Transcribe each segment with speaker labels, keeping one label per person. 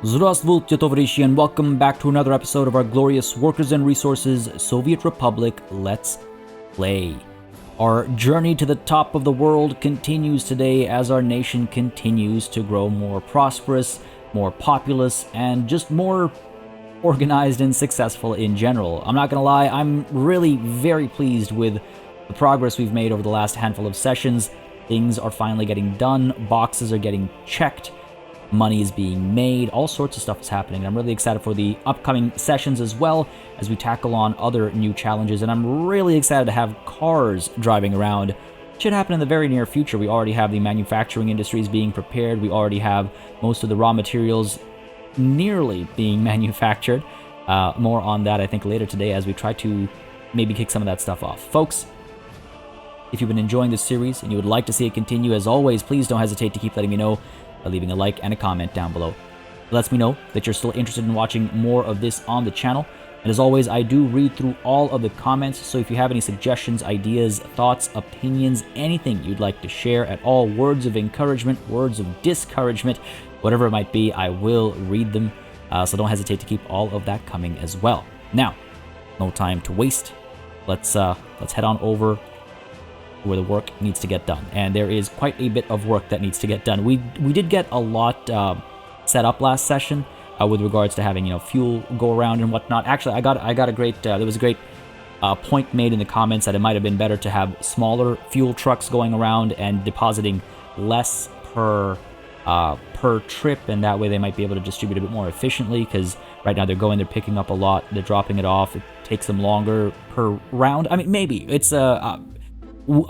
Speaker 1: Здравствуйте, товарищи, and welcome back to another episode of our glorious Workers and Resources Soviet Republic Let's Play. Our journey to the top of the world continues today as our nation continues to grow more prosperous, more populous, and just more organized and successful in general. I'm not gonna lie, I'm really very pleased with the progress we've made over the last handful of sessions. Things are finally getting done, boxes are getting checked, money is being made, all sorts of stuff is happening. I'm really excited for the upcoming sessions as well as we tackle on other new challenges, and I'm really excited to have cars driving around. It should happen in the very near future. We already have the manufacturing industries being prepared, we already have most of the raw materials nearly being manufactured. More on that I think later today as we try to maybe kick some of that stuff off. Folks, if you've been enjoying this series and you would like to see it continue, as always, please don't hesitate to keep letting me know by leaving a like and a comment down below. It lets me know that you're still interested in watching more of this on the channel. And as always, I do read through all of the comments, so if you have any suggestions, ideas, thoughts, opinions, anything you'd like to share at all, words of encouragement, words of discouragement, whatever it might be, I will read them. So don't hesitate to keep all of that coming as well. Now, no time to waste. Let's head on over where the work needs to get done, and there is quite a bit of work that needs to get done. We did get a lot set up last session with regards to having fuel go around and whatnot. Actually, I got a great there was a great point made in the comments that it might have been better to have smaller fuel trucks going around and depositing less per trip, and that way they might be able to distribute a bit more efficiently, because right now they're picking up a lot, they're dropping it off, it takes them longer per round. I mean, maybe it's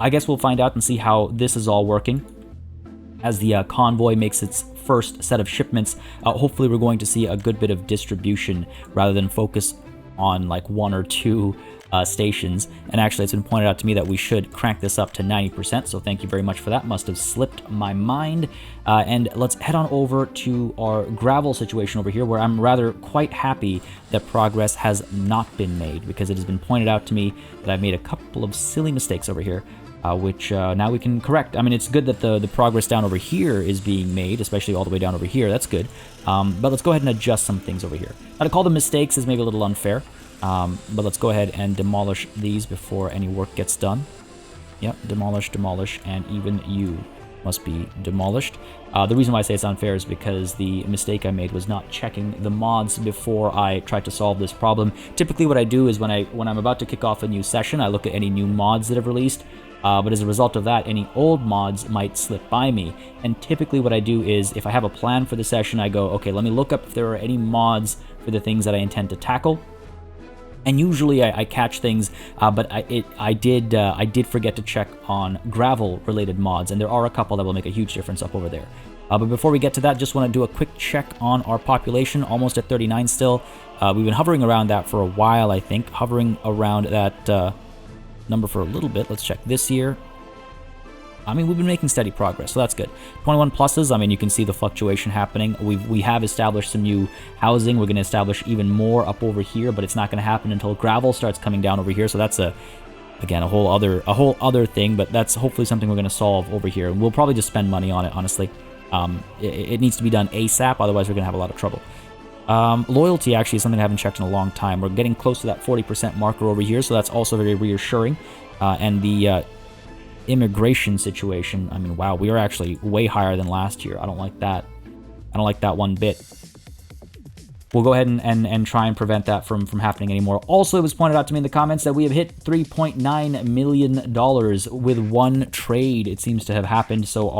Speaker 1: I guess we'll find out and see how this is all working as the convoy makes its first set of shipments. Hopefully we're going to see a good bit of distribution rather than focus on like one or two stations. And actually it's been pointed out to me that we should crank this up to 90%, so thank you very much for that. Must have slipped my mind. And let's head on over to our gravel situation over here, where I'm rather quite happy that progress has not been made, because it has been pointed out to me that I've made a couple of silly mistakes over here, which now we can correct. I mean, it's good that the progress down over here is being made, especially all the way down over here. That's good. But let's go ahead and adjust some things over here. Now, to call them mistakes is maybe a little unfair. But let's go ahead and demolish these before any work gets done. Yep, demolish, and even you must be demolished. The reason why I say it's unfair is because the mistake I made was not checking the mods before I tried to solve this problem. Typically what I do is when I'm about to kick off a new session, I look at any new mods that have released, but as a result of that, any old mods might slip by me. And typically what I do is, if I have a plan for the session, I go, okay, let me look up if there are any mods for the things that I intend to tackle. And usually I catch things, but I did forget to check on gravel-related mods, and there are a couple that will make a huge difference up over there. But before we get to that, just want to do a quick check on our population, almost at 39 still. We've been hovering around that for a while, I think, hovering around that number for a little bit. Let's check this year. I mean, we've been making steady progress, so that's good. 21 pluses, I mean, you can see the fluctuation happening. We have established some new housing. We're going to establish even more up over here, but it's not going to happen until gravel starts coming down over here. So that's again a whole other thing, but that's hopefully something we're going to solve over here. And we'll probably just spend money on it, honestly. It needs to be done ASAP, otherwise we're going to have a lot of trouble. Loyalty actually is something I haven't checked in a long time. We're getting close to that 40% marker over here, so that's also very reassuring. And the immigration situation, I mean, wow, we are actually way higher than last year. I don't like that. I don't like that one bit. We'll go ahead and try and prevent that from happening anymore. Also, it was pointed out to me in the comments that we have hit $3.9 million with one trade. It seems to have happened, so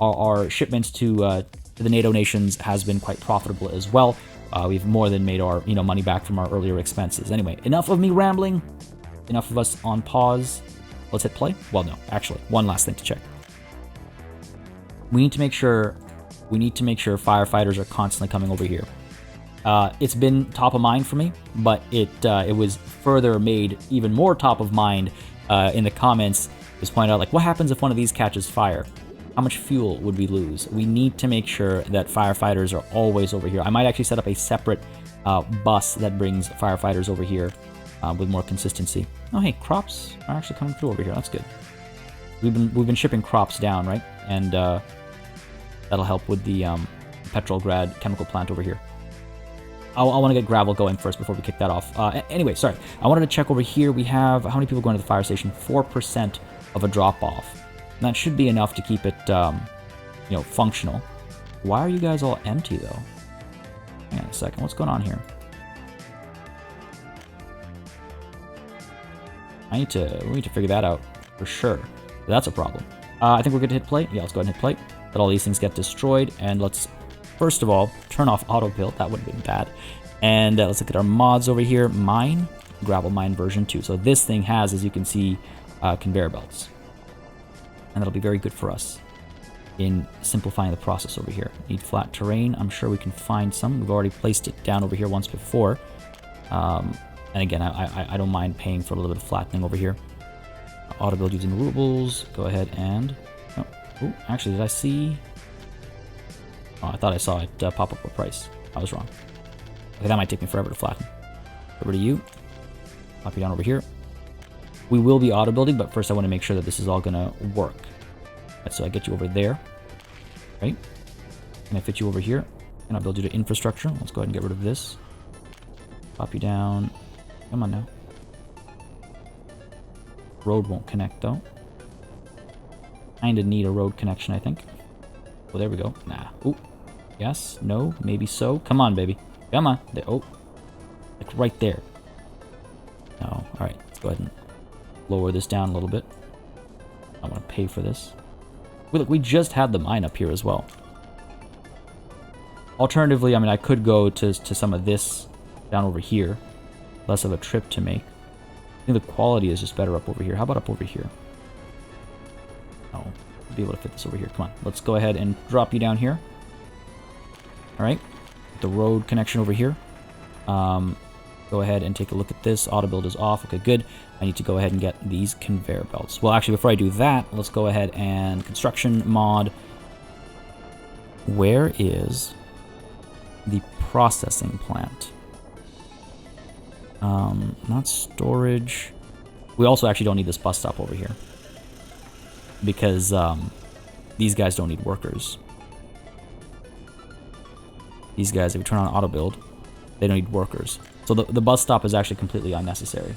Speaker 1: our shipments to the NATO nations has been quite profitable as well. We've more than made our money back from our earlier expenses. Anyway, enough of me rambling. Enough of us on pause. Let's hit play. Well, no, actually, one last thing to check. We need to make sure firefighters are constantly coming over here. It's been top of mind for me, but it was further made even more top of mind in the comments. It was pointed out, like, what happens if one of these catches fire? How much fuel would we lose? We need to make sure that firefighters are always over here. I might actually set up a separate bus that brings firefighters over here with more consistency. Oh, hey, crops are actually coming through over here. That's good. We've been shipping crops down, right? And that'll help with the Petrograd chemical plant over here. I want to get gravel going first before we kick that off. Anyway, sorry. I wanted to check over here. We have, how many people going to the fire station? 4% of a drop-off. That should be enough to keep it, you know, functional. Why are you guys all empty, though? Hang on a second. What's going on here? We need to figure that out for sure. That's a problem. I think we're good to hit play. Yeah, let's go ahead and hit play. Let all these things get destroyed, and let's, first of all, turn off auto-build. That would have been bad. And let's look at our mods over here. Mine, gravel mine version 2. So this thing has, as you can see, conveyor belts. And that'll be very good for us in simplifying the process over here. Need flat terrain. I'm sure we can find some. We've already placed it down over here once before. And again, I don't mind paying for a little bit of flattening over here. Auto build using rubles. Go ahead and... Oh, actually, did I see... Oh, I thought I saw it pop up a price. I was wrong. Okay, that might take me forever to flatten. Over to you. Pop you down over here. We will be auto building, but first I want to make sure that this is all going to work. Right, so I get you over there. Right? And I fit you over here. And I'll build you to infrastructure. Let's go ahead and get rid of this. Pop you down. Come on now. Road won't connect though. Kinda need a road connection, I think. Oh, there we go. Nah. Ooh. Yes. No. Maybe so. Come on, baby. Come on. There. Oh. Like right there. No. Alright. Let's go ahead and lower this down a little bit. I want to pay for this. Look, we just had the mine up here as well. Alternatively, I mean, I could go to some of this down over here. Less of a trip to make. I think the quality is just better up over here. How about up over here? Oh, we'll be able to fit this over here. Come on, let's go ahead and drop you down here. Alright, the road connection over here. Go ahead and take a look at this. Auto build is off. Okay, good. I need to go ahead and get these conveyor belts. Well, actually, before I do that, let's go ahead and construction mod. Where is the processing plant? Not storage. We also actually don't need this bus stop over here because these guys don't need workers. These guys, if we turn on auto build, they don't need workers. So the bus stop is actually completely unnecessary.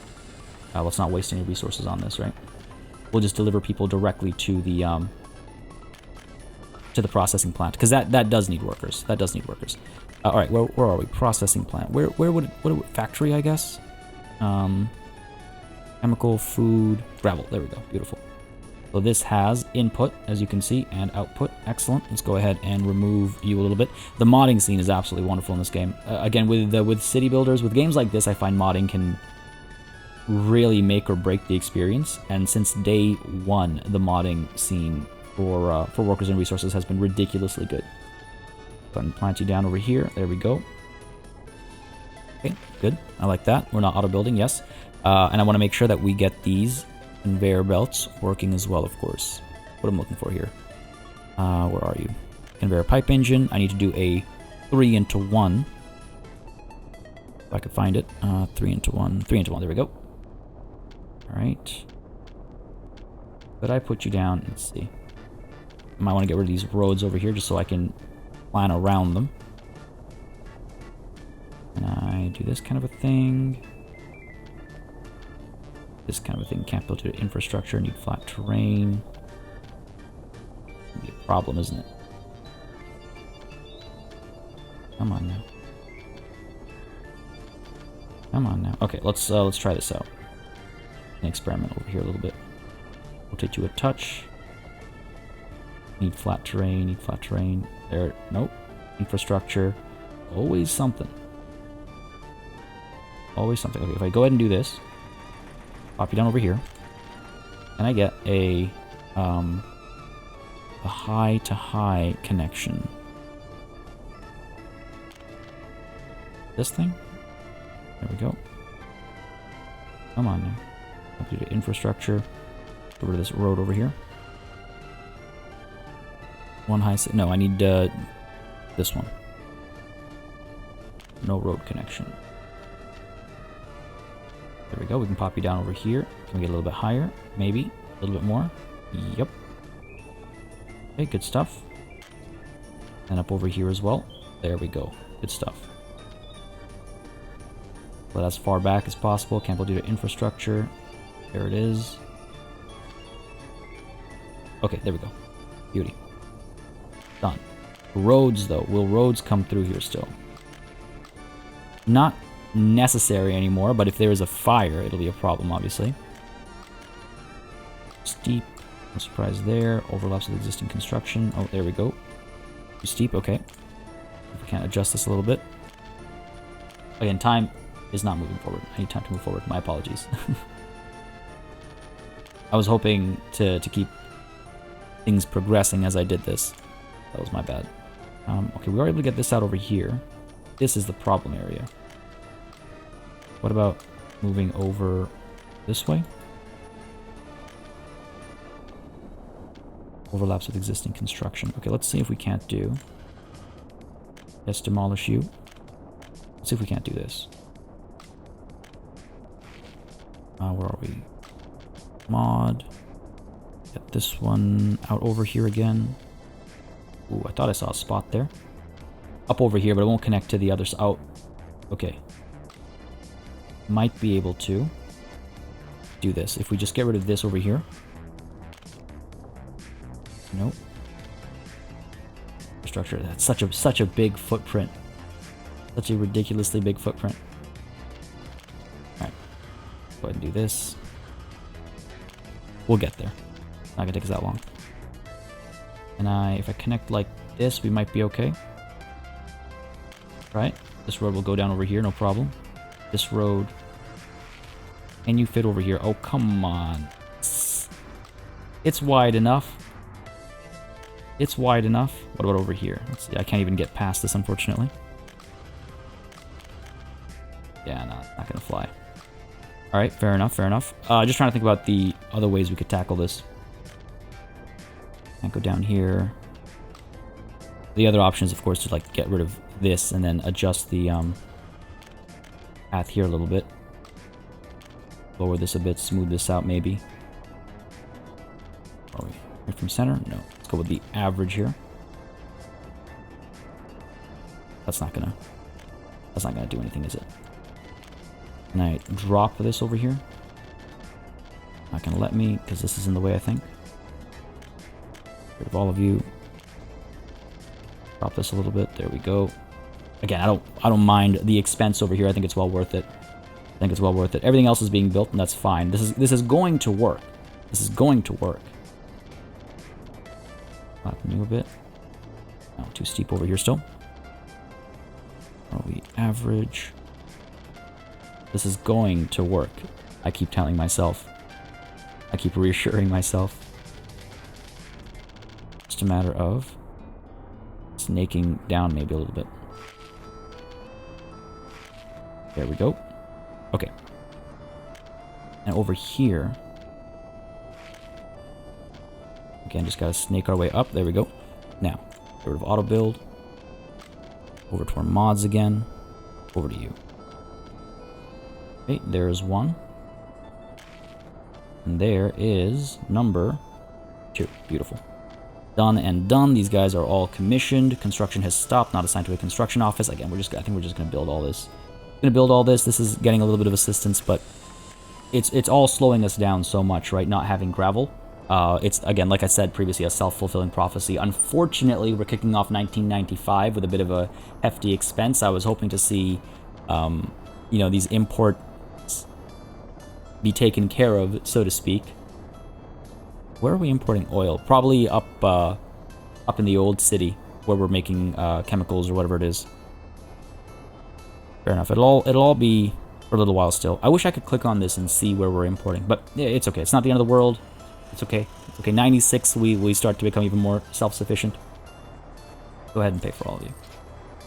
Speaker 1: Let's not waste any resources on this, right? We'll just deliver people directly to the processing plant because that does need workers. That does need workers. All right, where are we? Processing plant. Where would it, factory? I guess. Chemical, food, gravel. There we go. Beautiful. So this has input, as you can see, and output. Excellent. Let's go ahead and remove you a little bit. The modding scene is absolutely wonderful in this game. Again, with city builders, with games like this, I find modding can really make or break the experience. And since day one, the modding scene for workers and resources has been ridiculously good. Go ahead and plant you down over here. There we go. Okay, good. I like that. We're not auto building, yes. And I want to make sure that we get these conveyor belts working as well, of course. What I'm looking for here. Where are you? Conveyor pipe engine. I need to do a 3-into-1. If I could find it. 3-into-1. 3-into-1. There we go. Alright. Could I put you down? Let's see. I might want to get rid of these roads over here just so I can plan around them. And I do this kind of a thing. This kind of a thing. Can't build to infrastructure. Need flat terrain. It'll be a problem, isn't it? Come on now. Come on now. Okay, let's try this out. An experiment over here a little bit. Rotate you a touch. Need flat terrain. Need flat terrain. There. Nope. Infrastructure. Always something. Always something. Okay, if I go ahead and do this, pop you down over here, and I get a high-to-high connection. This thing? There we go. Come on now. Complete infrastructure. Get rid of this road over here. One high... No, I need this one. No road connection. There we go. We can pop you down over here. Can we get a little bit higher? Maybe. A little bit more. Yep. Okay, good stuff. And up over here as well. There we go. Good stuff. Let as far back as possible. Cancel due to infrastructure. There it is. Okay, there we go. Beauty. Done. Roads, though. Will roads come through here still? Not necessary anymore, but if there is a fire, it'll be a problem, obviously. Steep. No surprise there. Overlaps with existing construction. Oh, there we go. Too steep, okay. If we can't adjust this a little bit. Again, time is not moving forward. I need time to move forward. My apologies. I was hoping to keep things progressing as I did this. That was my bad. Okay, we were able to get this out over here. This is the problem area. What about moving over this way? Overlaps with existing construction. Okay, let's see if we can't do... Let's demolish you. Let's see if we can't do this. Where are we? Mod. Get this one out over here again. Ooh, I thought I saw a spot there. Up over here, but it won't connect to the other side. Oh, okay. Might be able to do this. If we just get rid of this over here. Nope. Structure. That's such a big footprint. Such a ridiculously big footprint. Alright. Go ahead and do this. We'll get there. Not gonna take us that long. And if I connect like this, we might be okay. Right? This road will go down over here, no problem. This road. Can you fit over here? Oh, come on. It's wide enough. It's wide enough. What about over here? Let's see. I can't even get past this, unfortunately. Yeah, no, not gonna fly. Alright, fair enough, fair enough. Just trying to think about the other ways we could tackle this. Can't go down here. The other option is, of course, to like get rid of this and then adjust the path here a little bit. Lower this a bit, smooth this out maybe. Are we right from center? No. Let's go with the average here. That's not gonna do anything, is it? Can I drop this over here? Not gonna let me, because this is in the way, I think. Get rid of all of you. Drop this a little bit. There we go. Again, I don't mind the expense over here. I think it's well worth it. I think it's well worth it. Everything else is being built, and that's fine. This is going to work. This is going to work. Flatten you a bit. No, too steep over here still. Are we average? This is going to work. I keep telling myself. I keep reassuring myself. Just a matter of snaking down maybe a little bit. There we go. Okay. And over here, again, just gotta snake our way up. There we go. Now, get rid of auto build. Over to our mods again. Over to you. Okay, there's one. And there is number 2. Beautiful. Done and done. These guys are all commissioned. Construction has stopped, not assigned to a construction office. Again, I think we're just gonna build all this. This is getting a little bit of assistance, but it's all slowing us down so much, right? Not having gravel. It's, again, like I said previously, a self-fulfilling prophecy. Unfortunately, we're kicking off 1995 with a bit of a hefty expense. I was hoping to see, you know, these imports be taken care of, so to speak. Where are we importing oil? Probably up in the old city where we're making chemicals or whatever it is. Fair enough. It'll all be for a little while still. I wish I could click on this and see where we're importing, but yeah, it's okay. It's not the end of the world. It's okay. It's okay. 96, we start to become even more self-sufficient. Go ahead and pay for all of you.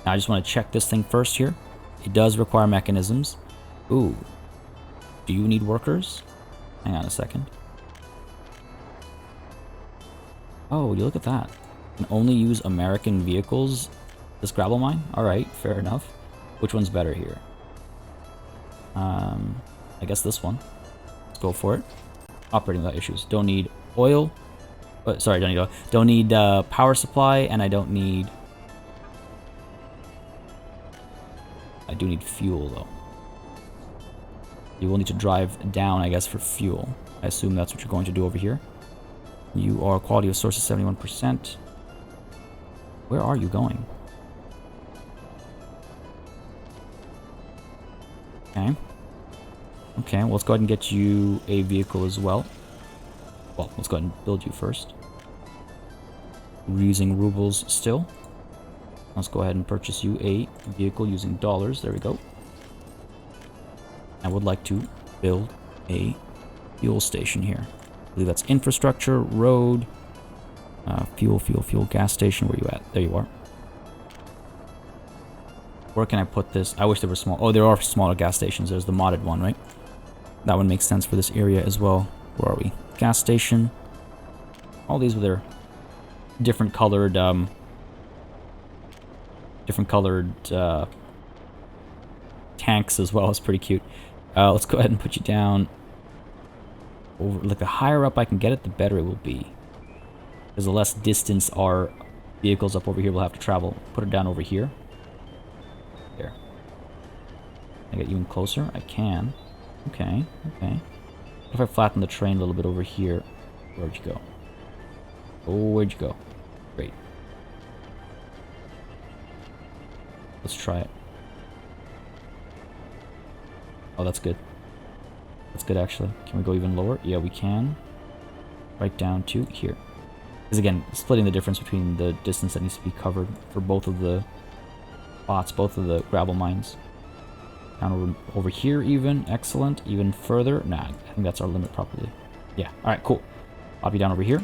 Speaker 1: Now I just want to check this thing first here. It does require mechanisms. Ooh. Do you need workers? Hang on a second. Oh, you look at that. Can only use American vehicles. This gravel mine? Alright, fair enough. Which one's better here? I guess this one. Let's go for it. Operating without issues. Don't need oil. Sorry, don't need oil. Don't need power supply, and I don't need I do need fuel, though. You will need to drive down, I guess, for fuel. I assume that's what you're going to do over here. You are quality of source is 71%. Where are you going? Okay. Okay, well, let's go ahead and get you a vehicle as well. Well, let's go ahead and build you first. We're using rubles still. Let's go ahead and purchase you a vehicle using dollars. There we go. I would like to build a fuel station here. I believe that's infrastructure, road, fuel, gas station. Where you at? There you are. Where can I put this? I wish there were small. Oh, there are smaller gas stations. There's the modded one, right? That one makes sense for this area as well. Where are we? Gas station. All these with their different colored, tanks as well. It's pretty cute. Let's go ahead and put you down. Over, like, the higher up I can get it, the better it will be. Because the less distance our vehicles up over here will have to travel. Put it down over here. There. Can I get even closer? I can. Okay, okay. What if I flatten the train a little bit over here? Where'd you go? Oh, where'd you go? Great. Let's try it. Oh, that's good. That's good, actually. Can we go even lower? Yeah, we can. Right down to here. Because again, splitting the difference between the distance that needs to be covered for both of the spots, both of the gravel mines. Down over here even. Excellent. Even further. Nah, I think that's our limit probably. Yeah. Alright, cool. Pop you down over here.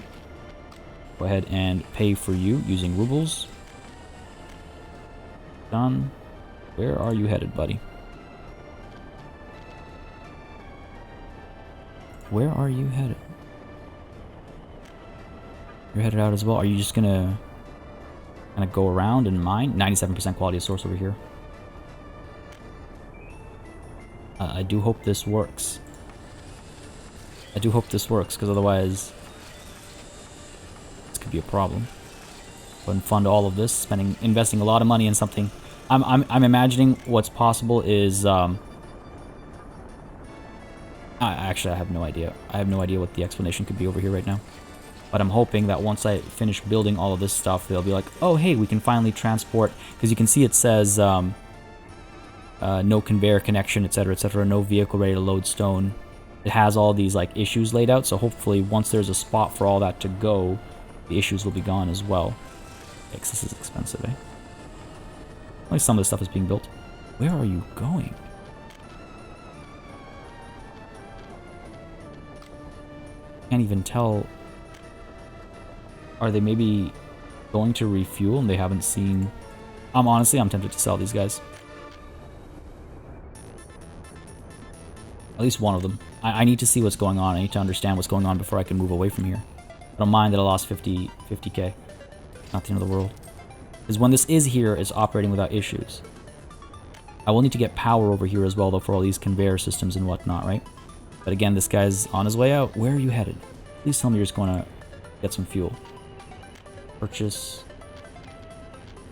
Speaker 1: Go ahead and pay for you using rubles. Done. Where are you headed, buddy? Where are you headed? You're headed out as well. Are you just gonna kind of go around and mine? 97% quality of source over here. I do hope this works. I do hope this works, because otherwise this could be a problem. Go and fund all of this, investing a lot of money in something. I'm imagining what's possible is actually I have no idea. I have no idea what the explanation could be over here right now. But I'm hoping that once I finish building all of this stuff, they'll be like, oh hey, we can finally transport, because you can see it says no conveyor connection, etc., no vehicle ready to load stone. It has all these like issues laid out, so hopefully once there's a spot for all that to go, the issues will be gone as well. Yikes, this is expensive, eh? At least some of this stuff is being built. Where are you going? Can't even tell. Are they maybe going to refuel and they haven't seen? Honestly, I'm tempted to sell these guys. At least one of them. I need to see what's going on. I need to understand what's going on before I can move away from here. I don't mind that I lost 50k. Not the end of the world. Because when this is here, it's operating without issues. I will need to get power over here as well, though, for all these conveyor systems and whatnot, right? But again, this guy's on his way out. Where are you headed? Please tell me you're just going to get some fuel. Purchase.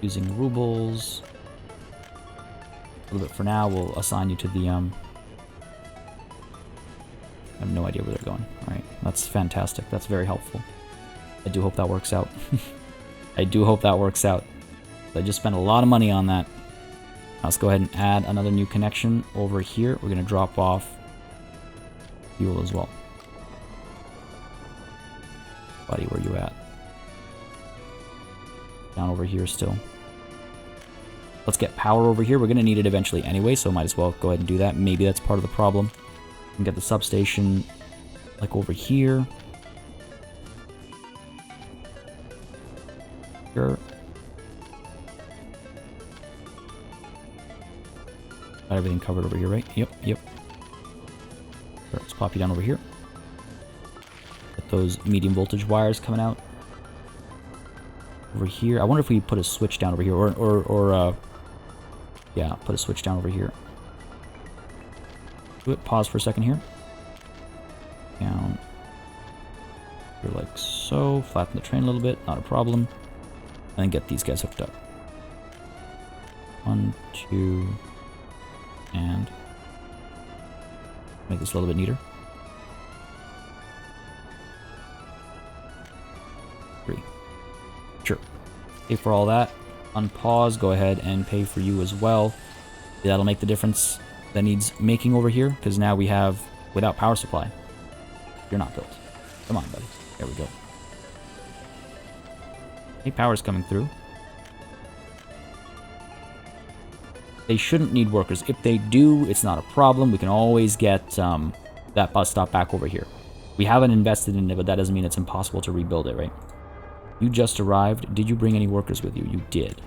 Speaker 1: Using rubles. A little bit for now. We'll assign you to the, I have no idea where they're going. Alright, that's fantastic. That's very helpful. I do hope that works out. I do hope that works out. I just spent a lot of money on that. Let's go ahead and add another new connection over here. We're going to drop off fuel as well. Buddy, where you at? Down over here still. Let's get power over here. We're going to need it eventually anyway, so might as well go ahead and do that. Maybe that's part of the problem. We can get the substation like over here. Sure. Got everything covered over here, right? Yep. Sure, let's pop you down over here. Get those medium voltage wires coming out. Over here. I wonder if we put a switch down over here, or yeah, put a switch down over here. Do it. Pause for a second here. Down. Here like so. Flatten the train a little bit. Not a problem. And then get these guys hooked up. 1, 2, And make this a little bit neater. 3. Sure. Pay for all that. Unpause. Go ahead and pay for you as well. That'll make the difference that needs making over here, because now we have without power supply. You're not built. Come on, buddy. There we go. Hey, power's coming through. They shouldn't need workers. If they do, it's not a problem. We can always get that bus stop back over here. We haven't invested in it, but that doesn't mean it's impossible to rebuild it, right? You just arrived. Did you bring any workers with you? You did.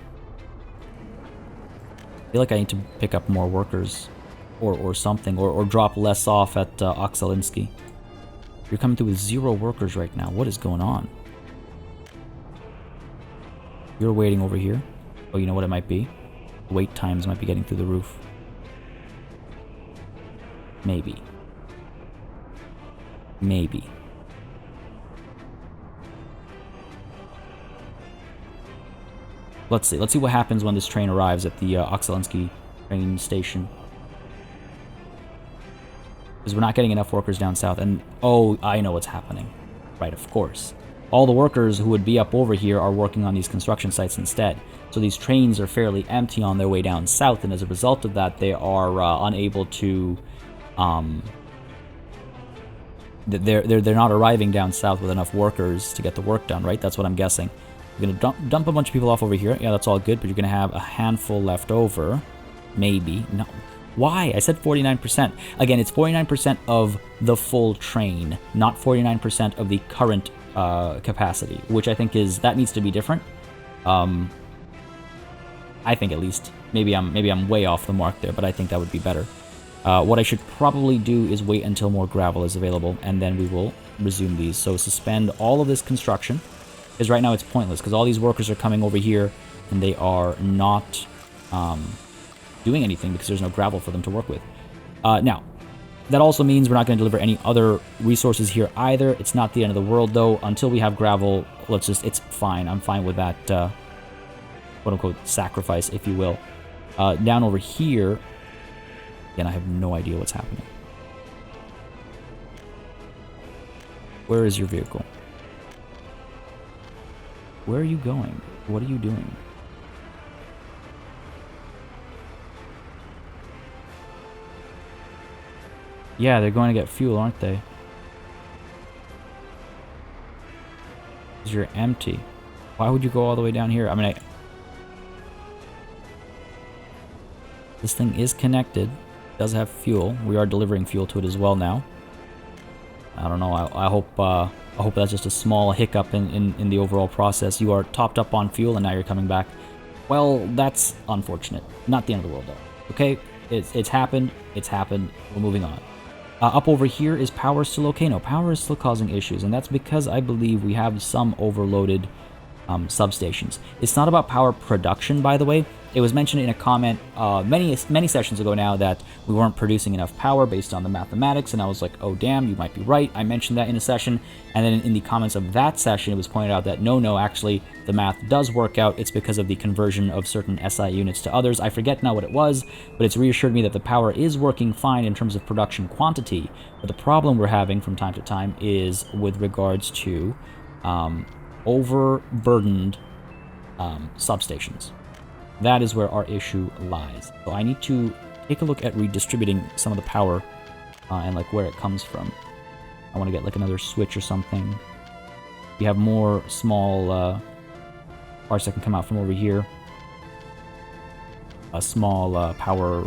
Speaker 1: I feel like I need to pick up more workers or something, or drop less off at Oxalinski. You're coming through with 0 workers right now. What is going on? You're waiting over here. Oh, you know what it might be? Wait times might be getting through the roof. Maybe. Maybe. Let's see. Let's see what happens when this train arrives at the Oxalinski train station. Because we're not getting enough workers down south. And, oh, I know what's happening. Right, of course. All the workers who would be up over here are working on these construction sites instead. So these trains are fairly empty on their way down south, and as a result of that, they are unable to... They're not arriving down south with enough workers to get the work done, right? That's what I'm guessing. You're going to dump a bunch of people off over here. Yeah, that's all good, but you're going to have a handful left over. Maybe. No. Why? I said 49%. Again, it's 49% of the full train, not 49% of the current capacity, which I think is... that needs to be different. I think at least. Maybe I'm way off the mark there, but I think that would be better. What I should probably do is wait until more gravel is available, and then we will resume these. So suspend all of this construction, because right now it's pointless, because all these workers are coming over here, and they are not doing anything because there's no gravel for them to work with. Now, that also means we're not going to deliver any other resources here either. It's not the end of the world, though. Until we have gravel, let's just... it's fine. I'm fine with that, quote-unquote, sacrifice, if you will. Down over here... again, I have no idea what's happening. Where is your vehicle? Where are you going? What are you doing? Yeah, they're going to get fuel, aren't they? Because you're empty. Why would you go all the way down here? I mean, this thing is connected. It does have fuel. We are delivering fuel to it as well now. I don't know. I hope that's just a small hiccup in the overall process. You are topped up on fuel and now you're coming back. Well, that's unfortunate. Not the end of the world, though. Okay? It's happened. It's happened. We're moving on. Up over here, is power still okay? No, power is still causing issues, and that's because I believe we have some overloaded substations. It's not about power production, by the way. It was mentioned in a comment many sessions ago now that we weren't producing enough power based on the mathematics, and I was like, oh damn, you might be right. I mentioned that in a session, and then in the comments of that session, it was pointed out that no, actually, the math does work out. It's because of the conversion of certain SI units to others. I forget now what it was, but it's reassured me that the power is working fine in terms of production quantity, but the problem we're having from time to time is with regards to overburdened substations. That is where our issue lies. So I need to take a look at redistributing some of the power and like where it comes from. I want to get like another switch or something. We have more small parts that can come out from over here. Small power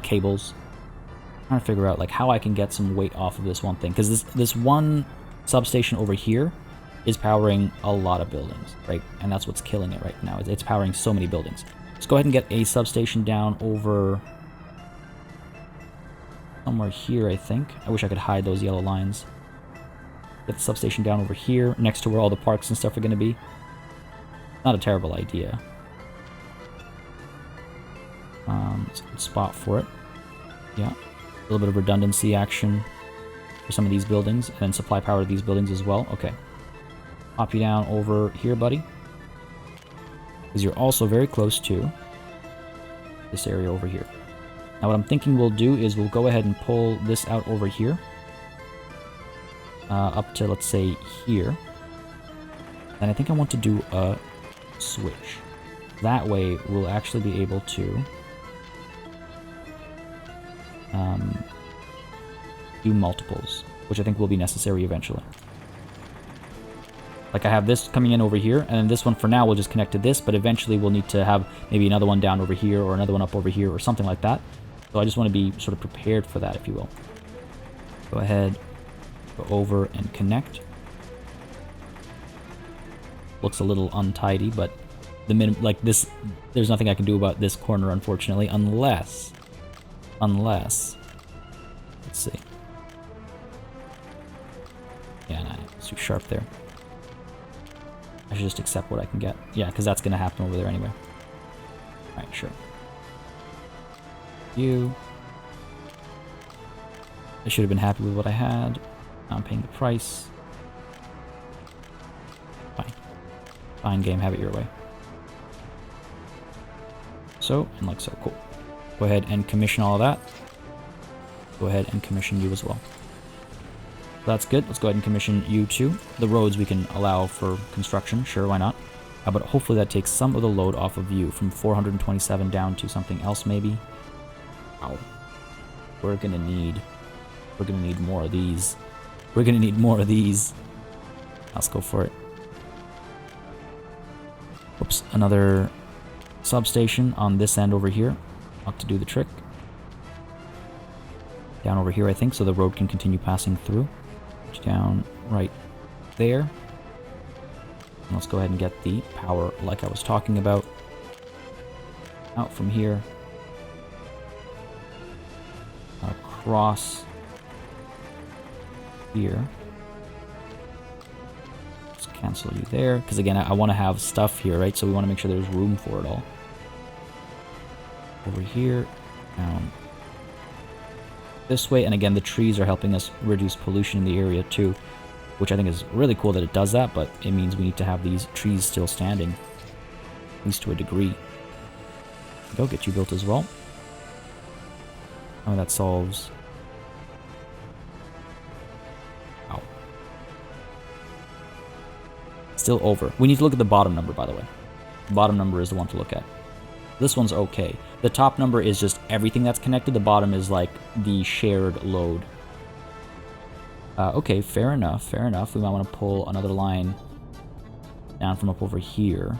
Speaker 1: cables. I'm trying to figure out like how I can get some weight off of this one thing, because this one substation over here is powering a lot of buildings, right? And that's what's killing it right now. It's powering so many buildings. Let's go ahead and get a substation down over somewhere here, I think. I wish I could hide those yellow lines. Get the substation down over here, next to where all the parks and stuff are going to be. Not a terrible idea. It's a good spot for it. Yeah. A little bit of redundancy action for some of these buildings, and supply power to these buildings as well. Okay. Pop you down over here, buddy. Because you're also very close to this area over here. Now what I'm thinking we'll do is we'll go ahead and pull this out over here. Up to, let's say, here. And I think I want to do a switch. That way we'll actually be able to do multiples, which I think will be necessary eventually. Like I have this coming in over here, and then this one for now will just connect to this, but eventually we'll need to have maybe another one down over here or another one up over here or something like that. So I just want to be sort of prepared for that, if you will. Go ahead, go over and connect. Looks a little untidy, but like this, there's nothing I can do about this corner, unfortunately, unless, let's see. Yeah, nah, it's too sharp there. I should just accept what I can get. Yeah, because that's going to happen over there anyway. Alright, sure. I should have been happy with what I had. Now I'm paying the price. Fine. Fine game, have it your way. So, and like so, cool. Go ahead and commission all of that. Go ahead and commission you as well. That's good. Let's go ahead and commission you too. The roads we can allow for construction. Sure, why not? But hopefully that takes some of the load off of you from 427 down to something else maybe. Ow. We're gonna need more of these. We're gonna need more of these. Let's go for it. Oops, another substation on this end over here. Ought to do the trick. Down over here, I think, so the road can continue passing through. Down right there. And let's go ahead and get the power like I was talking about. Out from here. Across here. Let's cancel you there. Because again, I want to have stuff here, right? So we want to make sure there's room for it all. Over here. Down this way, and again the trees are helping us reduce pollution in the area too, which I think is really cool that it does that, but it means we need to have these trees still standing, at least to a degree. Go get you built as well. Oh, that solves. Ow. Still over. We need to look at the bottom number, by the way. The bottom number is the one to look at. This one's okay. The top number is just everything that's connected. The bottom is like the shared load. Okay, fair enough, fair enough. We might want to pull another line down from up over here.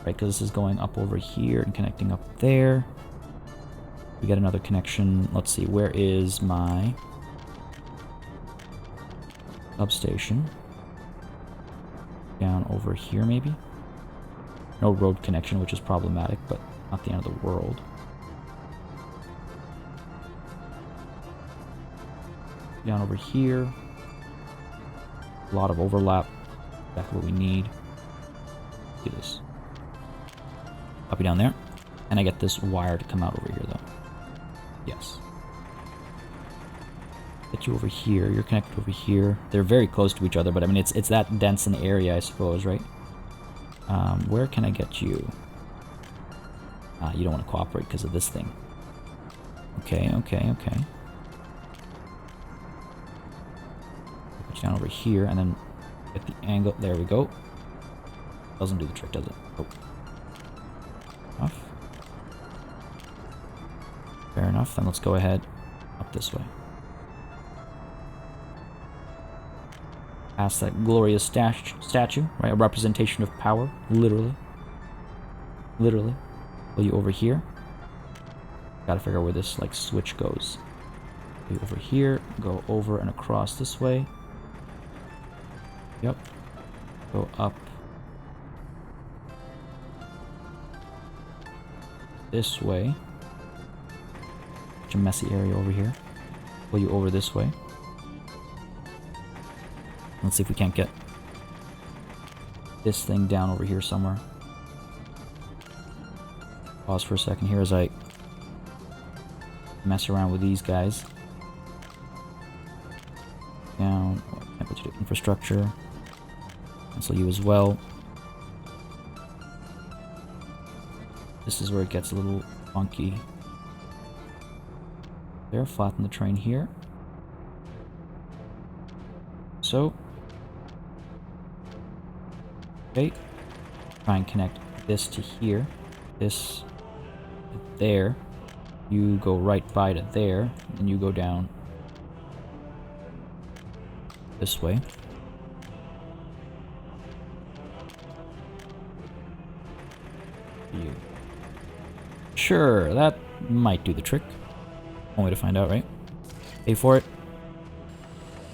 Speaker 1: Right, because this is going up over here and connecting up there. We get another connection. Let's see, where is my substation? Down over here, maybe? No road connection, which is problematic, but not the end of the world. Down over here. A lot of overlap. Exactly what we need. Do this. Copy down there. And I get this wire to come out over here, though. Yes. Get you over here. You're connected over here. They're very close to each other, but I mean, it's that dense an area, I suppose, right? Where can I get you? You don't want to cooperate because of this thing. Okay, okay, okay. Put you down over here, and then get the angle. There we go. Doesn't do the trick, does it? Oh. Enough. Fair enough. Then let's go ahead up this way. Past that glorious statue, right? A representation of power, literally. Literally. Pull you over here. Gotta figure out where this, like, switch goes. Pull you over here, go over and across this way. Yep. Go up. This way. Such a messy area over here. Pull you over this way. Let's see if we can't get this thing down over here somewhere. Pause for a second here as I mess around with these guys. Down. I put you to infrastructure. Cancel you as well. This is where it gets a little funky. There, flatten the train here. So. Okay. Try and connect this to here. This to there. You go right by to there, and you go down this way. You. Sure, that might do the trick. One way to find out, right? Pay for it.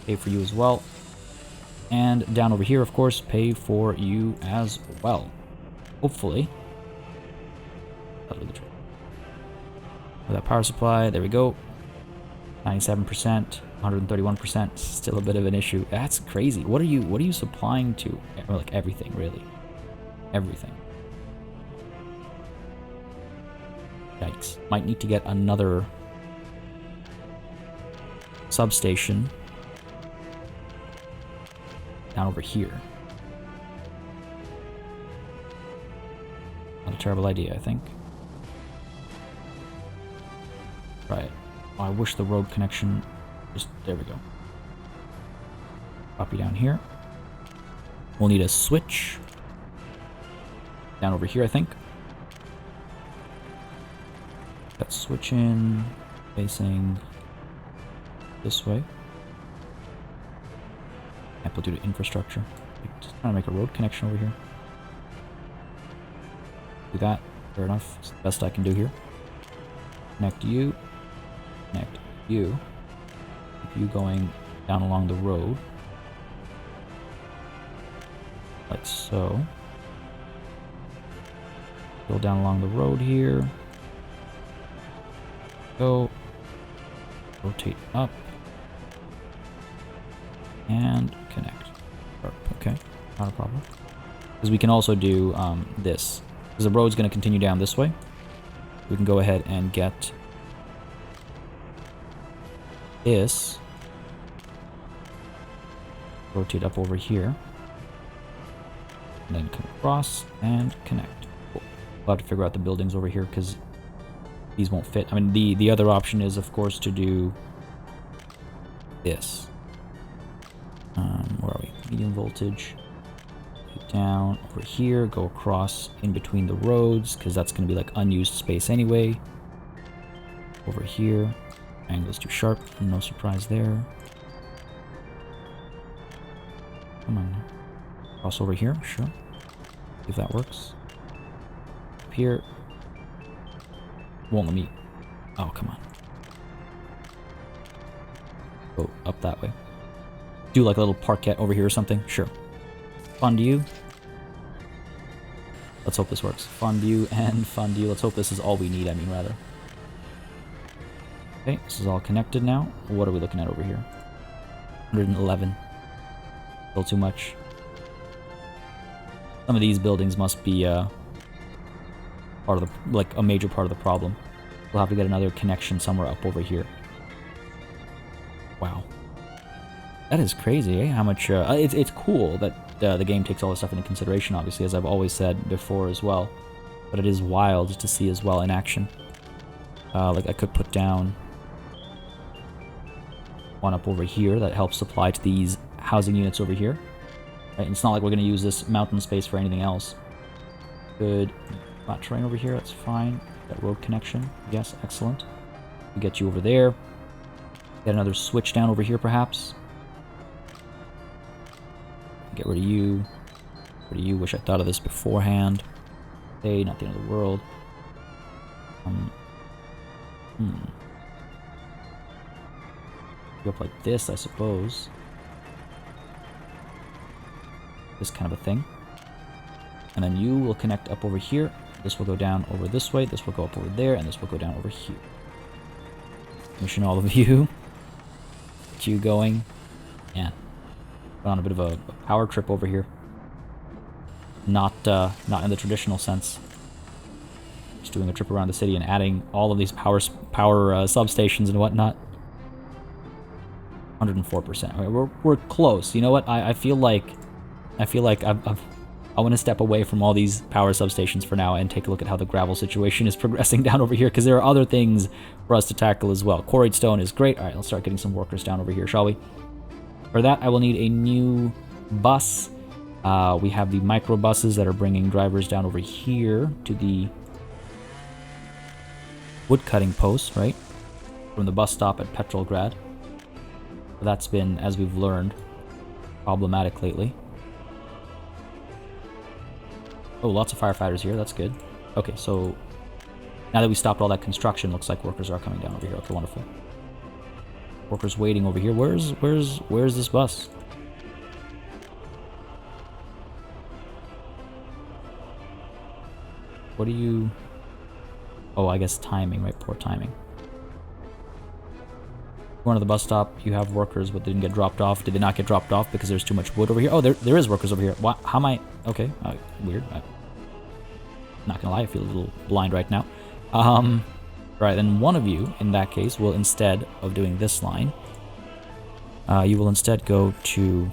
Speaker 1: Pay for you as well. And down over here, of course, pay for you as well. Hopefully. That'll do the trick. With that power supply, there we go. 97%, 131%, still a bit of an issue. That's crazy. What are you supplying to? Or like everything, really. Everything. Yikes. Might need to get another substation down over here. Not a terrible idea, I think. Right. Oh, I wish the road connection just... There we go. Copy down here. We'll need a switch. Down over here, I think. That switch in, facing this way. Amplitude infrastructure. Just trying to make a road connection over here. Do that. Fair enough. It's the best I can do here. Connect you. Connect you. Keep you going down along the road. Like so. Go down along the road here. Go. Rotate up. And connect. Okay, not a problem. Because we can also do this. Because the road's going to continue down this way. We can go ahead and get this. Rotate up over here. And then come across and connect. Cool. We'll have to figure out the buildings over here because these won't fit. I mean, the other option is, of course, to do this. Where are we? Medium voltage. Down over here, go across in between the roads, because that's going to be like unused space anyway. Over here. Angle is too sharp. No surprise there. Come on. Cross over here, sure. See if that works. Up here. Won't let me. Oh, come on. Go up that way. Do like a little parquet over here or something? Sure. Fondue. Let's hope this works. Fondue and fondue. Let's hope this is all we need, I mean, rather. Okay, this is all connected now. What are we looking at over here? 111. Still too much. Some of these buildings must be part of the, like, a major part of the problem. We'll have to get another connection somewhere up over here. Wow. That is crazy, eh? How much... it's cool that the game takes all this stuff into consideration, obviously, as I've always said before as well. But it is wild to see as well in action. Like, I could put down one up over here that helps supply to these housing units over here. Right? And it's not like we're going to use this mountain space for anything else. Good. Flat terrain over here, that's fine. That road connection. Yes, excellent. We get you over there. Get another switch down over here, perhaps. Get rid of you. Get rid of you. Wish I thought of this beforehand. Okay, not the end of the world. Go up like this, I suppose. This kind of a thing. And then you will connect up over here. This will go down over this way. This will go up over there. And this will go down over here. Mission all of you. Get you going. Yeah. On a bit of a power trip over here. Not in the traditional sense. Just doing a trip around the city and adding all of these power substations and whatnot. 104%. We're close. You know what? I feel like I've I want to step away from all these power substations for now and take a look at how the gravel situation is progressing down over here, because there are other things for us to tackle as well. Quarried stone is great. All right, let's start getting some workers down over here, shall we? For that, I will need a new bus. We have the micro buses that are bringing drivers down over here to the wood cutting post, right? From the bus stop at Petrolgrad. That's been, as we've learned, problematic lately. Oh, lots of firefighters here. That's good. Okay, so now that we stopped all that construction, looks like workers are coming down over here. Okay, wonderful. Workers waiting over here. Where's this bus? What are you... Oh, I guess timing, right? Poor timing. Going to the bus stop, you have workers, but they didn't get dropped off. Did they not get dropped off because there's too much wood over here? Oh, there is workers over here. What? How am I... Okay, weird. Not gonna lie, I feel a little blind right now. Right, then one of you, in that case, will instead of doing this line, you will instead go to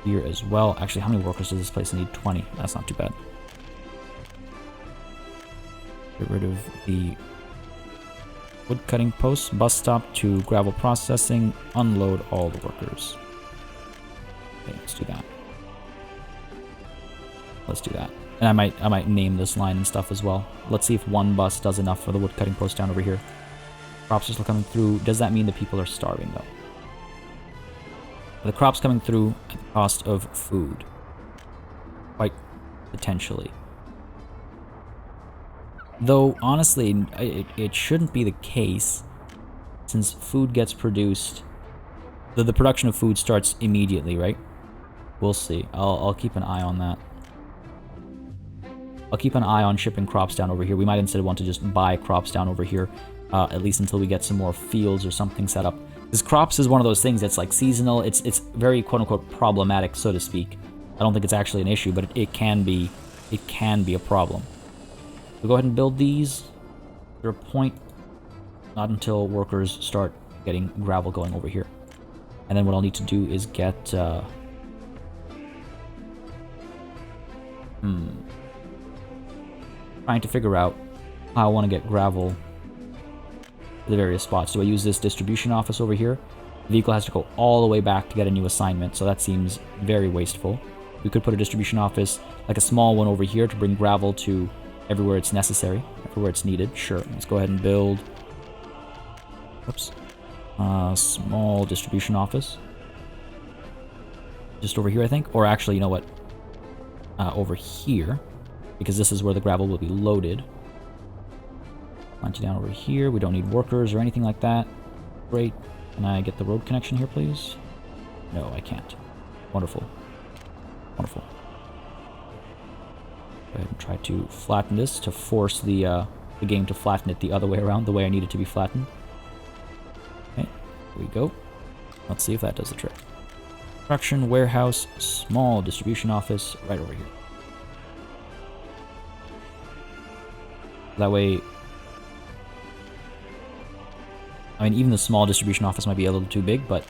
Speaker 1: here as well. Actually, how many workers does this place need? 20. That's not too bad. Get rid of the wood cutting post, bus stop to gravel processing, unload all the workers. Okay, let's do that. Let's do that. And I might name this line and stuff as well. Let's see if one bus does enough for the wood cutting post down over here. Crops are still coming through. Does that mean the people are starving though? Are the crops coming through at the cost of food? Quite potentially. Though, honestly, it shouldn't be the case, since food gets produced... The production of food starts immediately, right? We'll see. I'll keep an eye on that. I'll keep an eye on shipping crops down over here. We might instead want to just buy crops down over here, at least until we get some more fields or something set up. Because crops is one of those things that's like seasonal. It's very quote-unquote problematic, so to speak. I don't think it's actually an issue, but it can be a problem. We'll go ahead and build these. Is there a point? Not until workers start getting gravel going over here. And then what I'll need to do is get... Trying to figure out how I want to get gravel to the various spots. Do I use this distribution office over here? The vehicle has to go all the way back to get a new assignment, so that seems very wasteful. We could put a distribution office, like a small one over here, to bring gravel to everywhere it's necessary, everywhere it's needed. Sure, let's go ahead and build... Oops. Small distribution office. Just over here, I think. Or actually, you know what? Over here. Because this is where the gravel will be loaded. Plant you down over here. We don't need workers or anything like that. Great. Can I get the road connection here, please? No, I can't. Wonderful. Wonderful. Go ahead and try to flatten this to force the game to flatten it the other way around, the way I need it to be flattened. Okay, here we go. Let's see if that does the trick. Production, warehouse, small distribution office, right over here. That way, I mean, even the small distribution office might be a little too big, but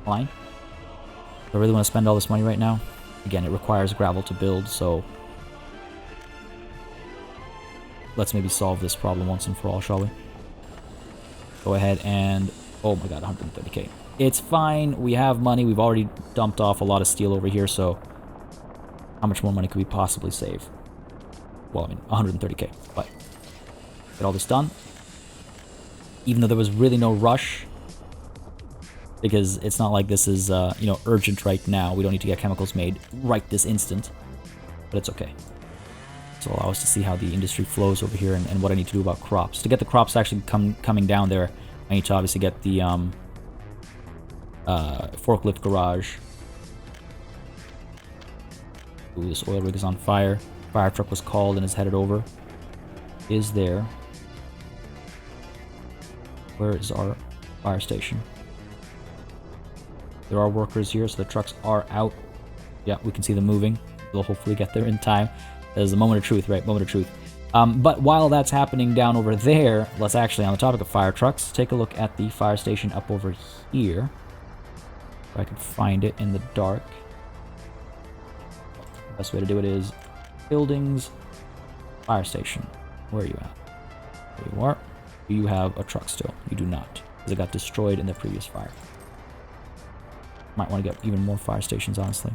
Speaker 1: fine. Do I really want to spend all this money right now? Again, it requires gravel to build, so let's maybe solve this problem once and for all, shall we? Go ahead and... Oh my god, 130k. It's fine. We have money. We've already dumped off a lot of steel over here, so how much more money could we possibly save? Well, I mean, 130k, but get all this done. Even though there was really no rush, because it's not like this is, you know, urgent right now. We don't need to get chemicals made right this instant, but it's okay. So allow us to see how the industry flows over here and what I need to do about crops. To get the crops actually coming down there, I need to obviously get the forklift garage. Ooh, this oil rig is on fire. Fire truck was called and is headed over. Is there... Where is our fire station? There are workers here, so the trucks are out. Yeah, we can see them moving. They'll hopefully get there in time. There's a moment of truth, right? Moment of truth. But while that's happening down over there, let's actually, on the topic of fire trucks, take a look at the fire station up over here. If I could find it in the dark. Best way to do it is buildings, fire station. Where are you at? There you are. Do you have a truck still? You do not, because it got destroyed in the previous fire. Might want to get even more fire stations, honestly.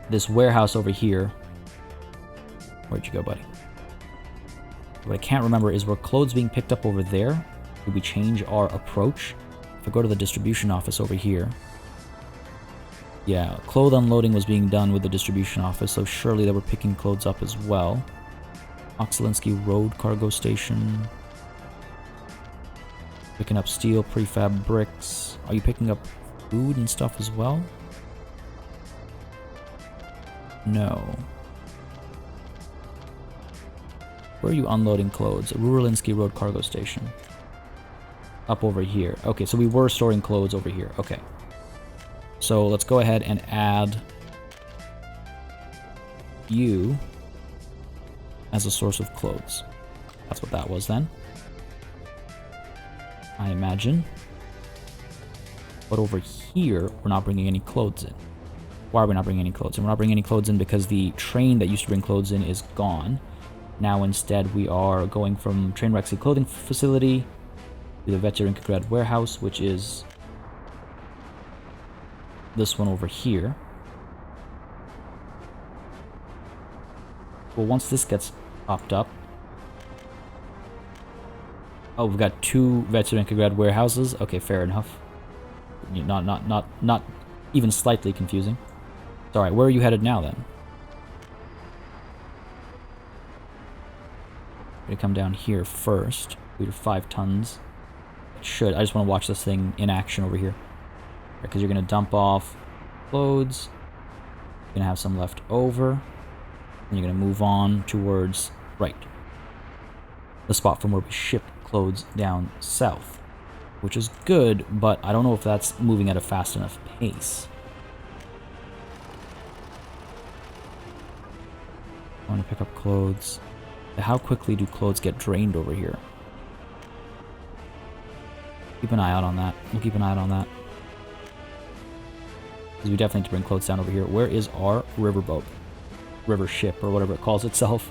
Speaker 1: This warehouse over here. Where'd you go, buddy? What I can't remember is, were clothes being picked up over there? Did we change our approach? If I go to the distribution office over here. Yeah, clothes unloading was being done with the distribution office, so surely they were picking clothes up as well. Oxelinsky Road Cargo Station. Picking up steel, prefab bricks. Are you picking up food and stuff as well? No. Where are you unloading clothes? Ruralinsky Road Cargo Station. Up over here. Okay, so we were storing clothes over here. Okay. So let's go ahead and add you as a source of clothes. That's what that was then, I imagine. But over here, we're not bringing any clothes in. Why are we not bringing any clothes in? We're not bringing any clothes in because the train that used to bring clothes in is gone. Now instead we are going from Trainwreck's clothing facility to the Veteringrad warehouse, which is this one over here. Well, once this gets popped up... Oh, we've got 2 Veteringrad warehouses. Okay, fair enough. Not even slightly confusing. It's alright, where are you headed now then? I'm gonna come down here first. We do 5 tons. I just want to watch this thing in action over here. Because you're gonna dump off clothes. You're gonna have some left over. And you're gonna move on towards the spot from where we ship clothes down south. Which is good, but I don't know if that's moving at a fast enough pace. I want to pick up clothes. How quickly do clothes get drained over here? Keep an eye out on that. We'll keep an eye out on that. Because we definitely need to bring clothes down over here. Where is our riverboat? River ship, or whatever it calls itself.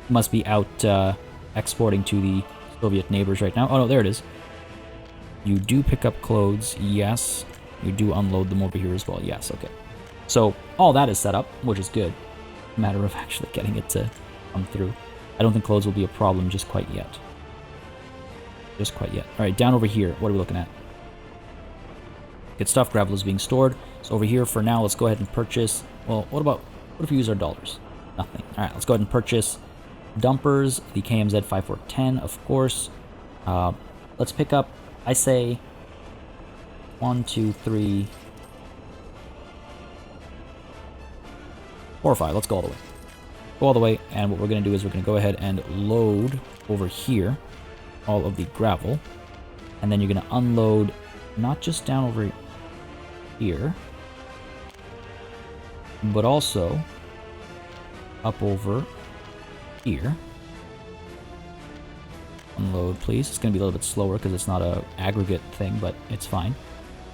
Speaker 1: It must be out exporting to the Soviet neighbors right now. Oh no, there it is. You do pick up clothes, yes. You do unload them over here as well, yes, okay. So, all that is set up, which is good. Matter of actually getting it to come through. I don't think clothes will be a problem just quite yet. Just quite yet. Alright, down over here, what are we looking at? Good stuff, gravel is being stored. So over here, for now, let's go ahead and purchase... Well, what if we use our dollars? Nothing. Alright, let's go ahead and purchase dumpers, the KMZ 5410, of course. Let's pick up, I say, 1, 2, 3, 4 or 5. Let's go all the way. Go all the way, and what we're going to do is we're going to go ahead and load over here all of the gravel. And then you're going to unload not just down over here, but also up over here. Unload, please. It's going to be a little bit slower because it's not a aggregate thing, but it's fine.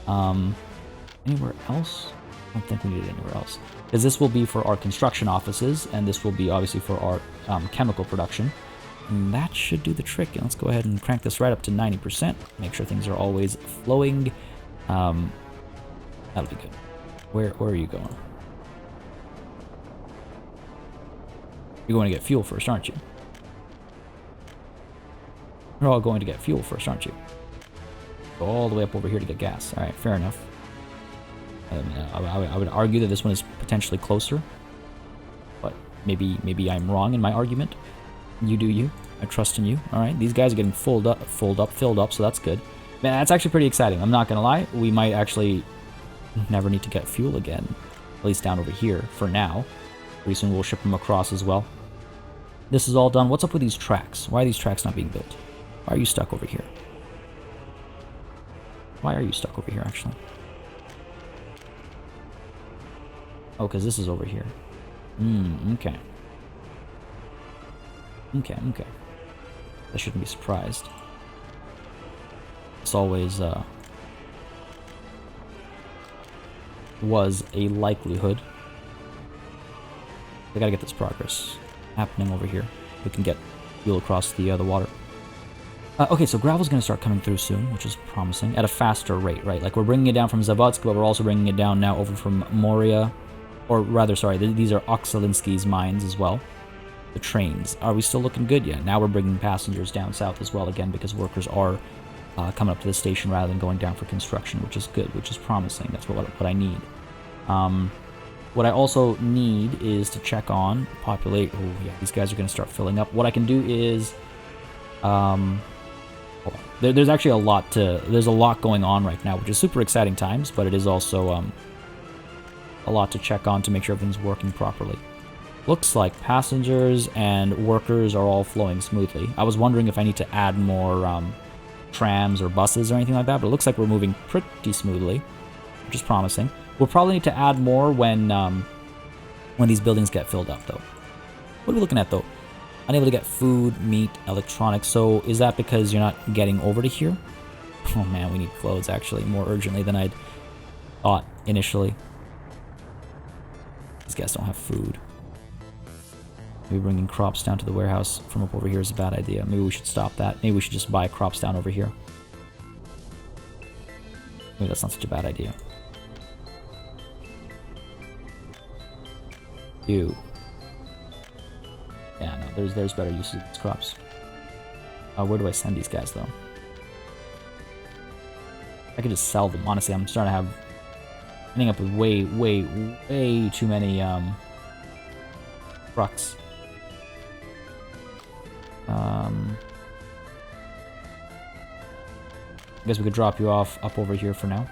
Speaker 1: Anywhere else? I don't think we need it anywhere else. Because this will be for our construction offices, and this will be obviously for our chemical production. And that should do the trick. And let's go ahead and crank this right up to 90%. Make sure things are always flowing. That'll be good. Where are you going? You're going to get fuel first, aren't you? You're all going to get fuel first, aren't you? Go all the way up over here to get gas. Alright, fair enough. I would argue that this one is potentially closer. But maybe I'm wrong in my argument. You do you. I trust in you. Alright, these guys are getting filled up, so that's good. Man, that's actually pretty exciting. I'm not gonna lie. We might actually never need to get fuel again. At least down over here, for now. Pretty soon we'll ship them across as well. This is all done. What's up with these tracks? Why are these tracks not being built? Why are you stuck over here? Why are you stuck over here, actually? Oh, because this is over here. Okay. Okay. I shouldn't be surprised. This always, was a likelihood. We gotta get this progress happening over here. We can get fuel across the water. Okay, so gravel's gonna start coming through soon, which is promising. At a faster rate, right? Like, we're bringing it down from Zavodsk, but we're also bringing it down now over from Moria. Or rather, sorry, these are Oksalinsky's mines as well. The trains. Are we still looking good yet? Now we're bringing passengers down south as well, again, because workers are coming up to the station rather than going down for construction, which is good, which is promising. That's what I need. What I also need is to check on, populate. Oh, yeah, these guys are going to start filling up. What I can do is... there's actually there's a lot going on right now, which is super exciting times, but it is also a lot to check on to make sure everything's working properly. Looks like passengers and workers are all flowing smoothly. I was wondering if I need to add more trams or buses or anything like that, but it looks like we're moving pretty smoothly, which is promising. We'll probably need to add more when these buildings get filled up, though. What are we looking at, though? Unable to get food, meat, electronics. So is that because you're not getting over to here? Oh man, we need clothes actually more urgently than I'd thought initially. These guys don't have food. Maybe bringing crops down to the warehouse from up over here is a bad idea. Maybe we should stop that. Maybe we should just buy crops down over here. Maybe that's not such a bad idea. Ew. Yeah, no, there's better uses of these crops. Where do I send these guys, though? I could just sell them. Honestly, I'm starting to have... ending up with way too many, trucks. I guess we could drop you off up over here for now.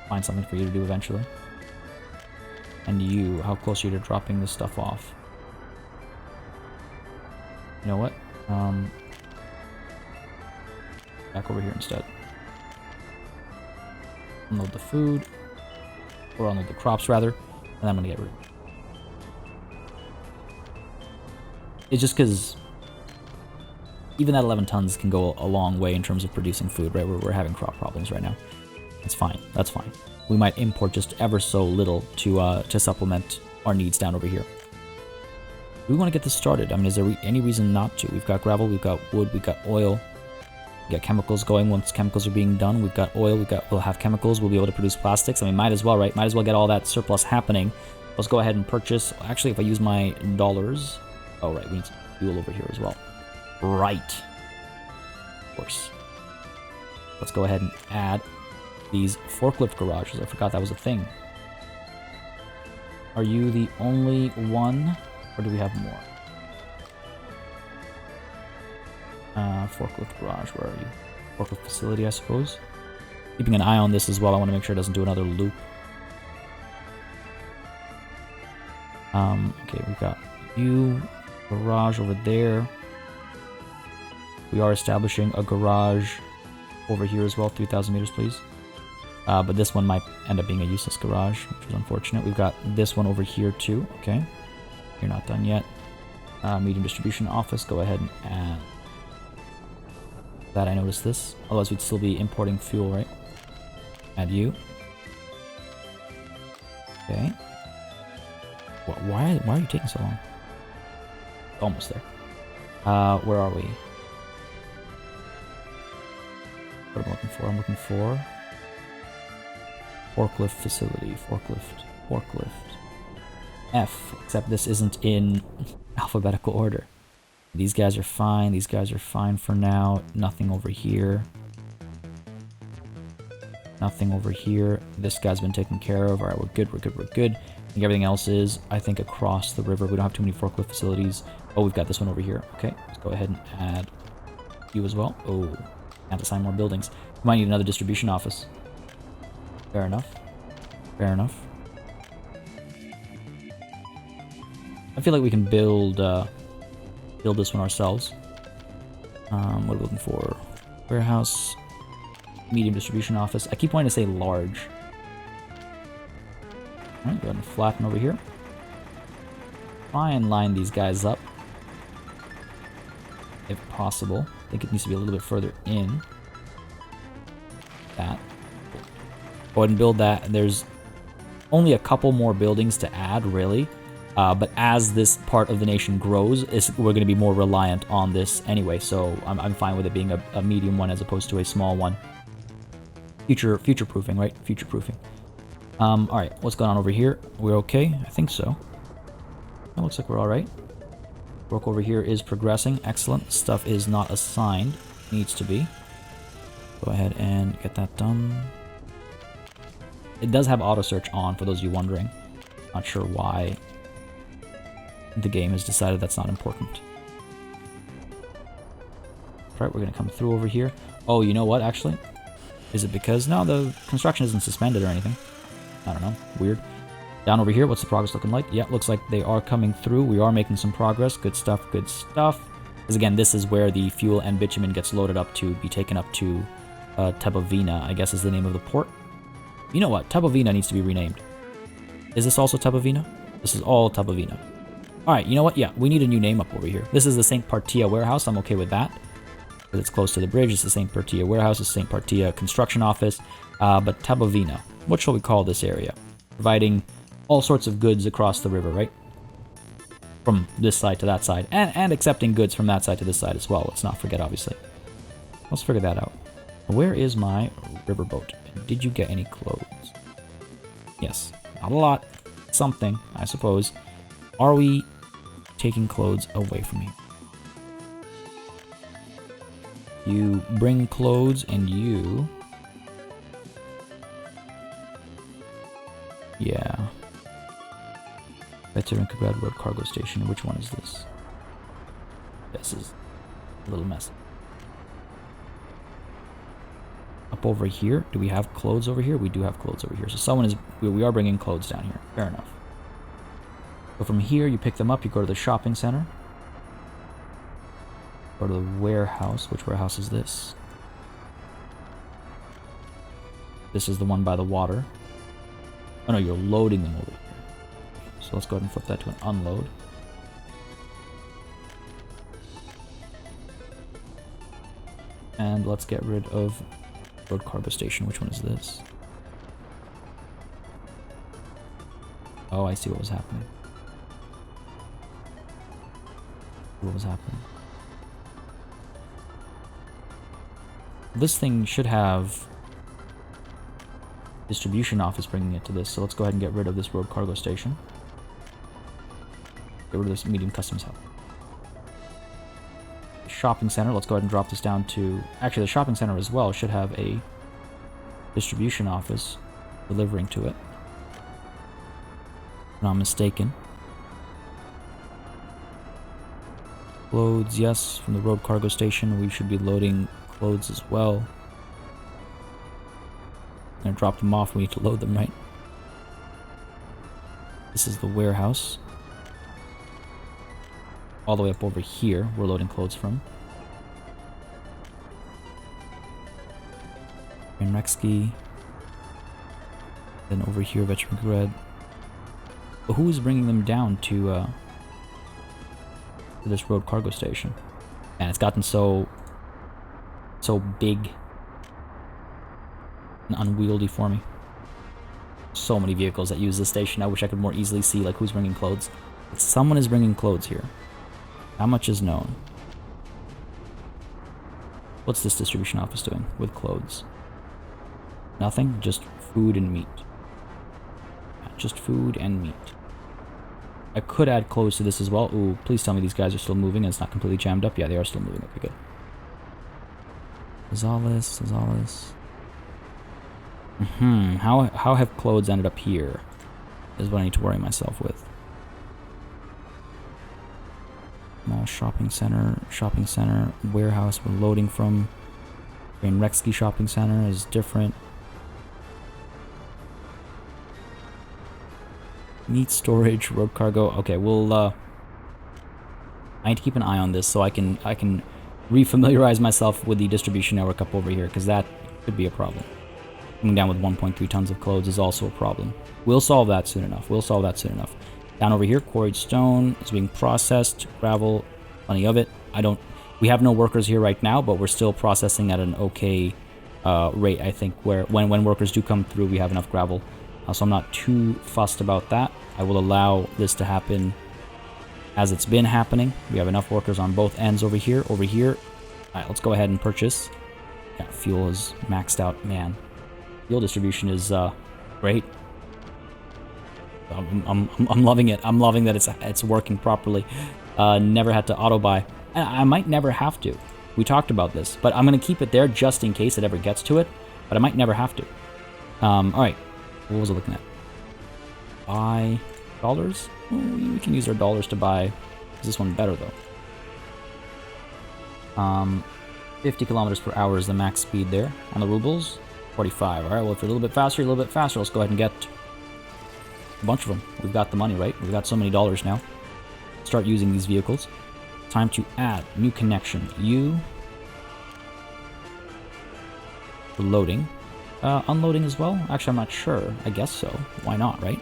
Speaker 1: Find something for you to do eventually. And you, how close are you to dropping this stuff off? You know what? Back over here instead. Unload the food. Or unload the crops, rather. And I'm gonna get rid of it. It's just because even that 11 tons can go a long way in terms of producing food, right? We're having crop problems right now. That's fine. That's fine. We might import just ever so little to supplement our needs down over here. We want to get this started. I mean, is there any reason not to? We've got gravel, we've got wood, we've got oil. We got chemicals going. Once chemicals are being done, we've got oil, we'll have chemicals, we'll be able to produce plastics. I mean, might as well, right? Might as well get all that surplus happening. Let's go ahead and purchase. Actually, if I use my dollars... Oh, right, we need some fuel over here as well. Right. Of course. Let's go ahead and add these forklift garages. I forgot that was a thing. Are you the only one? Or do we have more? Forklift garage, where are you? Forklift facility, I suppose. Keeping an eye on this as well. I want to make sure it doesn't do another loop. Okay, we've got you, garage over there. We are establishing a garage over here as well. 3,000 meters, please. But this one might end up being a useless garage, which is unfortunate. We've got this one over here too. Okay. You're not done yet. Medium distribution office. Go ahead and add that. I noticed this. Otherwise, we'd still be importing fuel, right? Add you. Okay. Why are you taking so long? Almost there. Where are we? What am I looking for? I'm looking for forklift facility. Forklift. F, except this isn't in alphabetical order. These guys are fine. These guys are fine for now. Nothing over here. Nothing over here. This guy's been taken care of. All right, we're good. I think everything else is, I think, across the river. We don't have too many forklift facilities. Oh, we've got this one over here. Okay, let's go ahead and add you as well. Oh, have to sign more buildings. We might need another distribution office. Fair enough. Fair enough. I feel like we can build this one ourselves. What are we looking for? Warehouse, medium distribution office. I keep wanting to say large. All right, go ahead and flatten over here. Try and line these guys up, if possible. I think it needs to be a little bit further in. That. Go ahead and build that. There's only a couple more buildings to add, really. But as this part of the nation grows, we're going to be more reliant on this anyway, so I'm fine with it being a medium one as opposed to a small one. Future-proofing, right? Future-proofing. Alright, what's going on over here? We're okay? I think so. It looks like we're alright. Work over here is progressing. Excellent. Stuff is not assigned. Needs to be. Go ahead and get that done. It does have auto search on, for those of you wondering. Not sure why the game has decided that's not important. Alright, we're going to come through over here. Oh, you know what, actually? Is it because... No, the construction isn't suspended or anything. I don't know. Weird. Down over here, what's the progress looking like? Yeah, looks like they are coming through. We are making some progress. Good stuff, good stuff. Because again, this is where the fuel and bitumen gets loaded up to be taken up to Tebovina, I guess is the name of the port. You know what? Tebovina needs to be renamed. Is this also Tebovina? This is all Tebovina. Alright, you know what? Yeah, we need a new name up over here. This is the St. Partia warehouse. I'm okay with that. Because it's close to the bridge. It's the St. Partia warehouse. It's St. Partia construction office. But Tebovina. What shall we call this area? Providing all sorts of goods across the river, right? From this side to that side. And accepting goods from that side to this side as well. Let's not forget, obviously. Let's figure that out. Where is my riverboat? Did you get any clothes? Yes. Not a lot. Something, I suppose. Are we taking clothes away from you? You bring clothes and you... Yeah. Veteran Cabrera Road Cargo Station. Which one is this? This is a little messy. Up over here, do we have clothes over here? We do have clothes over here. So someone is... We are bringing clothes down here. Fair enough. So from here, you pick them up. You go to the shopping center. Go to the warehouse. Which warehouse is this? This is the one by the water. Oh no, you're loading them over here. So let's go ahead and flip that to an unload. And let's get rid of road cargo station. Which one is this? Oh, I see what was happening. What was happening? This thing should have distribution office bringing it to this, so let's go ahead and get rid of this road cargo station. Get rid of this medium customs hub. Shopping center, let's go ahead and drop this down to... Actually, the shopping center as well should have a distribution office delivering to it. If I'm not mistaken. Clothes, yes, from the road cargo station. We should be loading clothes as well. I'm gonna drop them off. We need to load them, right? This is the warehouse. All the way up over here, we're loading clothes from. Renrexki. Then over here, Veteran Red. But who's bringing them down to this road cargo station? Man, it's gotten so big and unwieldy for me. So many vehicles that use this station. I wish I could more easily see like who's bringing clothes. But someone is bringing clothes here. How much is known? What's this distribution office doing with clothes? Nothing? Just food and meat. Yeah, just food and meat. I could add clothes to this as well. Ooh, please tell me these guys are still moving and it's not completely jammed up. Yeah, they are still moving. Okay, good. Gonzalez. How have clothes ended up here? Is what I need to worry myself with. Mall, shopping center, warehouse we're loading from. Renrexki shopping center is different. Meat storage, road cargo. Okay, we'll I need to keep an eye on this so I can refamiliarize myself with the distribution network up over here, because that could be a problem. Coming down with 1.3 tons of clothes is also a problem. We'll solve that soon enough. Down over here, quarried stone is being processed. Gravel, plenty of it. We have no workers here right now, but we're still processing at an okay rate, I think, where when workers do come through, we have enough gravel So I'm not too fussed about that. I will allow this to happen as it's been happening. We have enough workers on both ends over here. Over here. Alright, let's go ahead and purchase. Yeah, fuel is maxed out. Man, fuel distribution is great. I'm loving it. I'm loving that it's working properly. Never had to auto buy. I might never have to. We talked about this, but I'm gonna keep it there just in case it ever gets to it. But I might never have to. All right. What was I looking at? Buy dollars. Oh, we can use our dollars to buy. Is this one better though? 50 kilometers per hour is the max speed there on the rubles. 45. All right. Well, if you're a little bit faster, you're a little bit faster. Let's go ahead and get a bunch of them. We've got the money, right? We've got so many dollars now. Start using these vehicles. Time to add new connection. You for loading, unloading as well. Actually, I'm not sure. I guess so. Why not, right?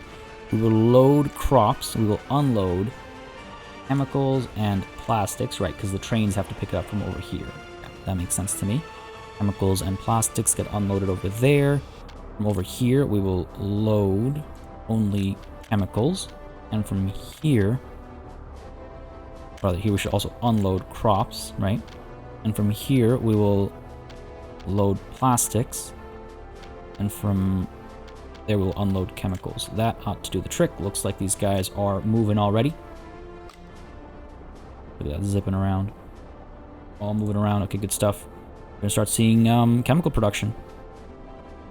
Speaker 1: We will load crops. We will unload chemicals and plastics, right? Because the trains have to pick it up from over here. Yeah, that makes sense to me. Chemicals and plastics get unloaded over there. From over here, we will load only chemicals, and from here, rather here we should also unload crops, right? And from here we will load plastics, and from there we'll unload chemicals. That ought to do the trick. Looks like these guys are moving already. Look at that, zipping around, all moving around. Okay, good stuff. We're gonna start seeing chemical production,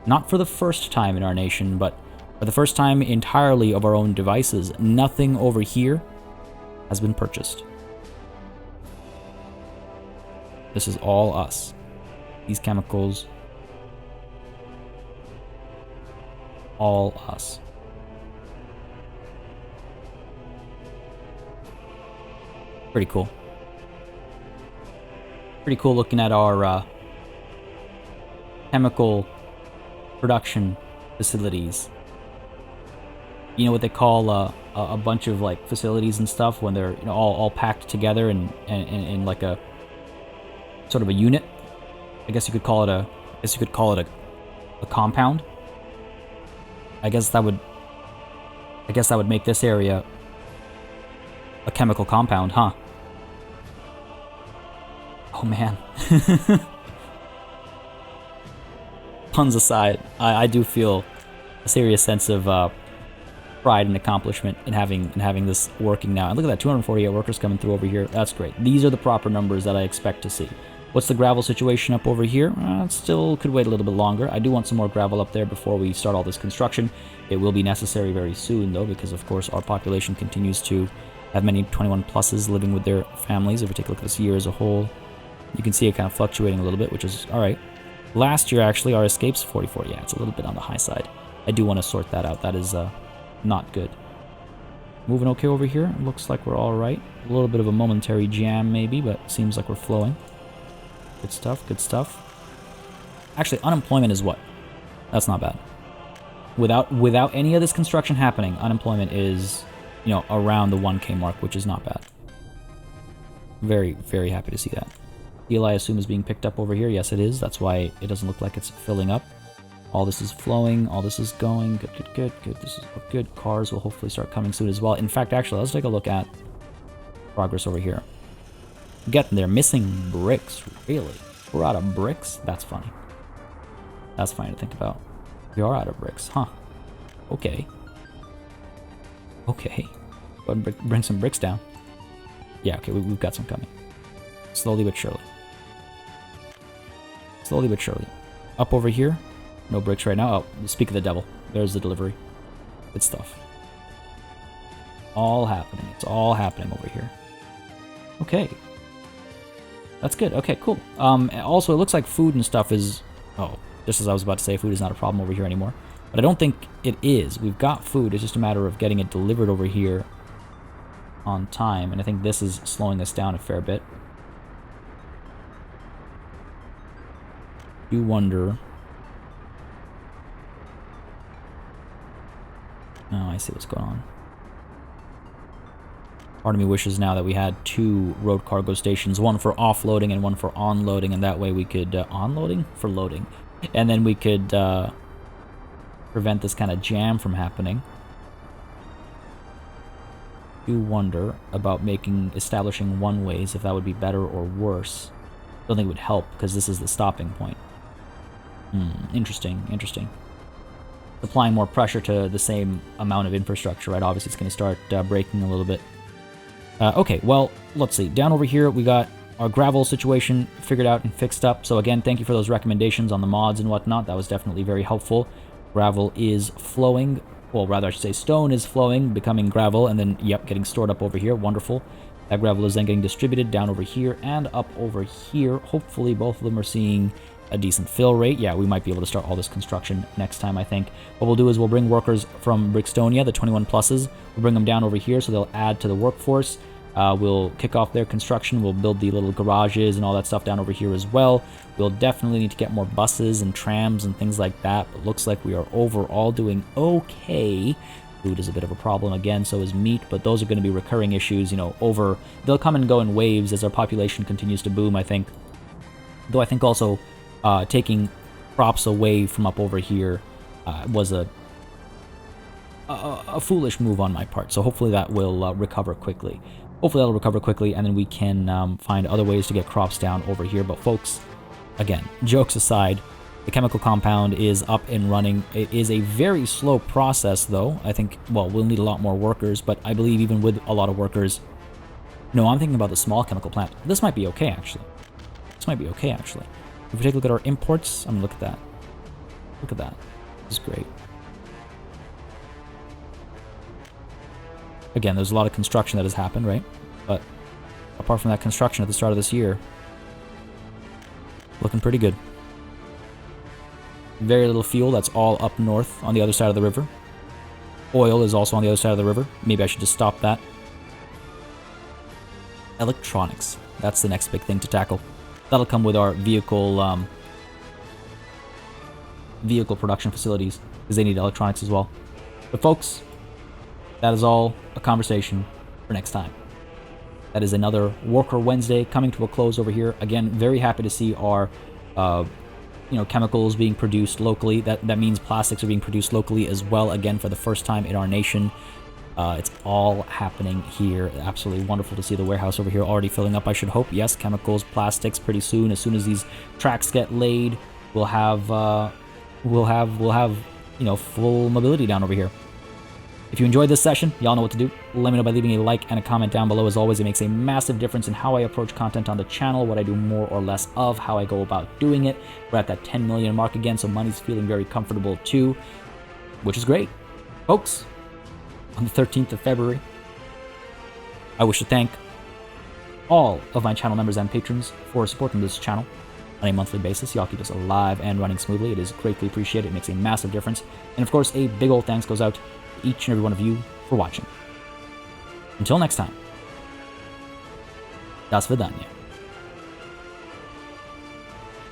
Speaker 1: not for the first time in our nation, but for the first time entirely of our own devices. Nothing over here has been purchased. This is all us. These chemicals, all us. Pretty cool. Pretty cool looking at our chemical production facilities. You know what they call a bunch of like facilities and stuff when they're, you know, all packed together in like a sort of a unit. I guess you could call it a compound. I guess that would make this area a chemical compound, huh? Oh man. Puns aside, I do feel a serious sense of pride and accomplishment in having this working now. And look at that, 248 workers coming through over here. That's great. These are the proper numbers that I expect to see. What's the gravel situation up over here? It still could wait a little bit longer. I do want some more gravel up there before we start all this construction. It will be necessary very soon, though, because of course our population continues to have many 21 pluses living with their families. If we take a look at this year as a whole, you can see it kind of fluctuating a little bit, which is all right. Last year, actually, our escapes 44. Yeah, it's a little bit on the high side. I do want to sort that out. That is not good. Moving okay over here. Looks like we're all right. A little bit of a momentary jam, maybe, but seems like we're flowing. Good stuff, good stuff. Actually, unemployment is what? That's not bad. Without any of this construction happening, unemployment is, you know, around the 1K mark, which is not bad. Very, very happy to see that. Steel, I assume, is being picked up over here. Yes, it is. That's why it doesn't look like it's filling up. All this is flowing. All this is going. Good, good, good, good. This is good. Cars will hopefully start coming soon as well. In fact, actually, let's take a look at progress over here. Getting there. Missing bricks. Really? We're out of bricks? That's funny. That's funny to think about. We are out of bricks, huh? Okay. Okay. Go ahead and bring some bricks down. Yeah, okay, we've got some coming. Slowly but surely. Slowly but surely. Up over here. No bricks right now. Oh, speak of the devil. There's the delivery. Good stuff. All happening. It's all happening over here. Okay. That's good. Okay, cool. Also, it looks like food and stuff is... Oh, just as I was about to say, food is not a problem over here anymore. But I don't think it is. We've got food. It's just a matter of getting it delivered over here on time. And I think this is slowing us down a fair bit. You wonder... Oh, I see what's going on. Part of me wishes now that we had 2 road cargo stations, one for offloading and one for onloading, and that way we could... onloading? For loading. And then we could prevent this kind of jam from happening. I do wonder about establishing one-ways, if that would be better or worse. I don't think it would help, because this is the stopping point. Interesting, interesting. Applying more pressure to the same amount of infrastructure, right? Obviously, it's going to start breaking a little bit. Okay, well, let's see. Down over here, we got our gravel situation figured out and fixed up. So again, thank you for those recommendations on the mods and whatnot. That was definitely very helpful. Gravel is flowing. Well, rather, I should say stone is flowing, becoming gravel, and then, yep, getting stored up over here. Wonderful. That gravel is then getting distributed down over here and up over here. Hopefully, both of them are seeing a decent fill rate. Yeah, we might be able to start all this construction next time, I think. What we'll do is we'll bring workers from Brickstonia, the 21 pluses. We'll bring them down over here so they'll add to the workforce. We'll kick off their construction. We'll build the little garages and all that stuff down over here as well. We'll definitely need to get more buses and trams and things like that, but looks like we are overall doing okay. Food is a bit of a problem again, so is meat, but those are going to be recurring issues, you know, they'll come and go in waves as our population continues to boom, I think. Though I think also taking crops away from up over here was a foolish move on my part, so hopefully that will recover quickly. Hopefully that'll recover quickly, and then we can find other ways to get crops down over here. But folks, again, jokes aside, the chemical compound is up and running. It is a very slow process, though. I think, well, we'll need a lot more workers, but I believe even with a lot of workers... No, I'm thinking about the small chemical plant. This might be okay, actually. This might be okay, actually. If we take a look at our imports, I mean, look at that. Look at that. This is great. Again, there's a lot of construction that has happened, right? But apart from that construction at the start of this year, looking pretty good. Very little fuel, that's all up north on the other side of the river. Oil is also on the other side of the river. Maybe I should just stop that. Electronics. That's the next big thing to tackle. That'll come with our vehicle production facilities, because they need electronics as well. But folks, that is all a conversation for next time. That is another Worker Wednesday coming to a close over here. Again, very happy to see our chemicals being produced locally. That means plastics are being produced locally as well, again, for the first time in our nation. It's all happening here. Absolutely wonderful to see the warehouse over here already filling up, I should hope. Yes, chemicals, plastics, pretty soon. As soon as these tracks get laid, we'll have full mobility down over here. If you enjoyed this session, y'all know what to do. Let me know by leaving a like and a comment down below. As always, it makes a massive difference in how I approach content on the channel, what I do more or less of, how I go about doing it. We're at that 10 million mark again, so money's feeling very comfortable too, which is great. Folks, on the 13th of February, I wish to thank all of my channel members and patrons for supporting this channel on a monthly basis. Y'all keep us alive and running smoothly. It is greatly appreciated. It makes a massive difference. And of course, a big old thanks goes out each and every one of you for watching. Until next time, das vidanya.